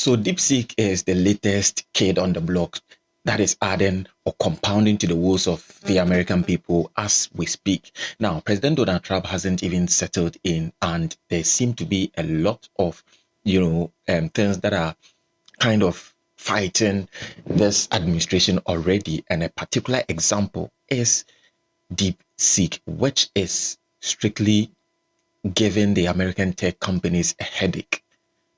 So DeepSeek is the latest kid on the block that is adding or compounding to the woes of the American people as we speak. Now, President Donald Trump hasn't even settled in, and there seem to be a lot of, things that are kind of fighting this administration already. And a particular example is DeepSeek, which is strictly giving the American tech companies a headache.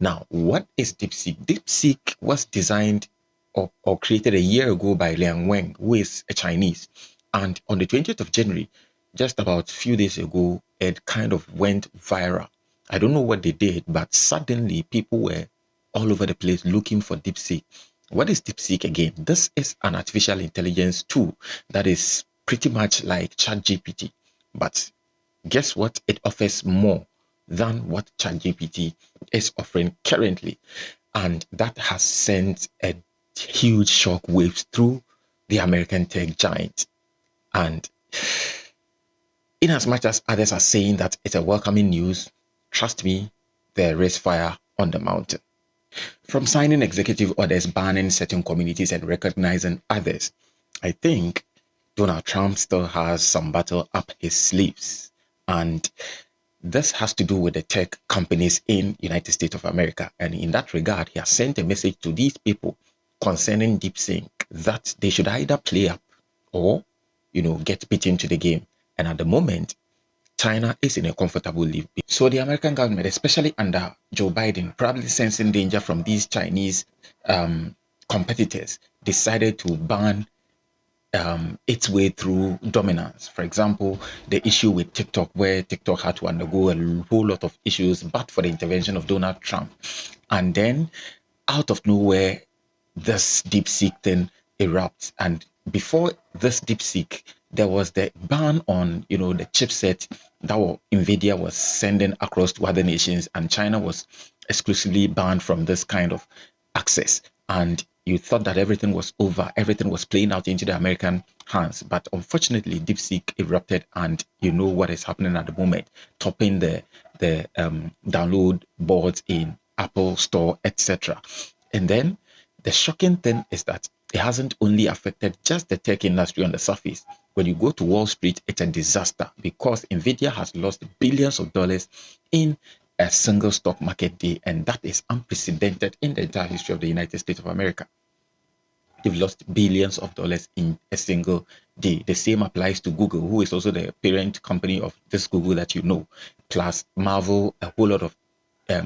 Now, what is DeepSeek? DeepSeek was designed or created a year ago by Liang Weng, who is a Chinese. And on the 20th of January, just about a few days ago, it kind of went viral. I don't know what they did, but suddenly people were all over the place looking for DeepSeek. What is DeepSeek again? This is an artificial intelligence tool that is pretty much like ChatGPT, but guess what? It offers more than what ChatGPT is offering currently. And that has sent a huge shock waves through the American tech giant. And in as much as others are saying that it's a welcoming news, trust me, there is fire on the mountain. From signing executive orders banning certain communities and recognizing others, I think Donald Trump still has some battle up his sleeves. And this has to do with the tech companies in United States of America. And in that regard, he has sent a message to these people concerning DeepSeek that they should either play up or, get beat into the game. And at the moment, China is in a comfortable leave. So the American government, especially under Joe Biden, probably sensing danger from these Chinese competitors, decided to ban its way through dominance. For example, the issue with TikTok, where TikTok had to undergo a whole lot of issues, but for the intervention of Donald Trump. And then out of nowhere, this DeepSeek thing erupts. And before this DeepSeek, there was the ban on, the chipset that Nvidia was sending across to other nations, and China was exclusively banned from this kind of access. And you thought that everything was over, everything was playing out into the American hands. But unfortunately, DeepSeek erupted, and you know what is happening at the moment, topping the download boards in Apple Store, etc. And then the shocking thing is that it hasn't only affected just the tech industry on the surface. When you go to Wall Street, it's a disaster because Nvidia has lost billions of dollars in a single stock market day, and that is unprecedented in the entire history of the United States of America. They've lost billions of dollars in a single day. The same applies to Google, who is also the parent company of this Google that you know, plus Marvel, a whole lot of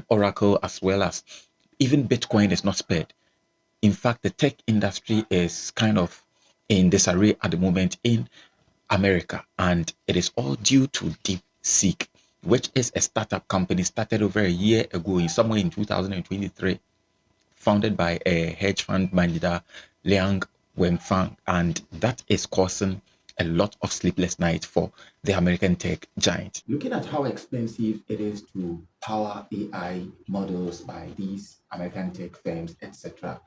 Oracle, as well as even Bitcoin is not spared. In fact, the tech industry is kind of in disarray at the moment in America, and it is all due to DeepSeek, which is a startup company started over a year ago, somewhere in 2023, founded by a hedge fund manager, Liang Wenfang, and that is causing a lot of sleepless nights for the American tech giant. Looking at how expensive it is to power AI models by these American tech firms, etc.,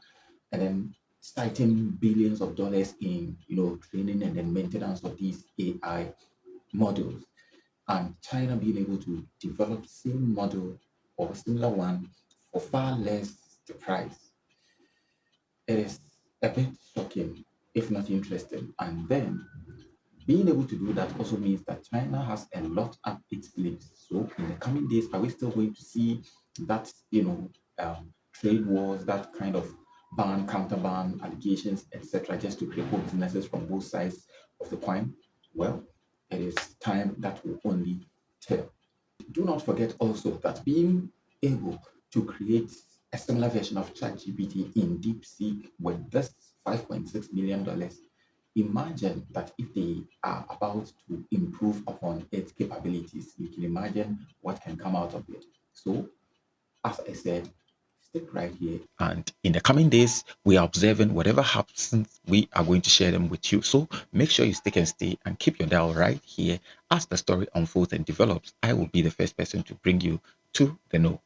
and then citing billions of dollars in training and then maintenance of these AI models, and China being able to develop same model or similar one for far less the price. It is a bit shocking, if not interesting. And then being able to do that also means that China has a lot up its sleeves. So in the coming days, are we still going to see that trade wars, that kind of ban, counter ban, allegations, etc., just to cripple businesses from both sides of the coin? Well, it is time that will only tell. Do not forget also that being able to create a similar version of ChatGPT in DeepSeek with this $5.6 million, imagine that if they are about to improve upon its capabilities, you can imagine what can come out of it. So, as I said, stick right here. And in the coming days, we are observing whatever happens, we are going to share them with you. So make sure you stick and stay and keep your dial right here. As the story unfolds and develops, I will be the first person to bring you to the know.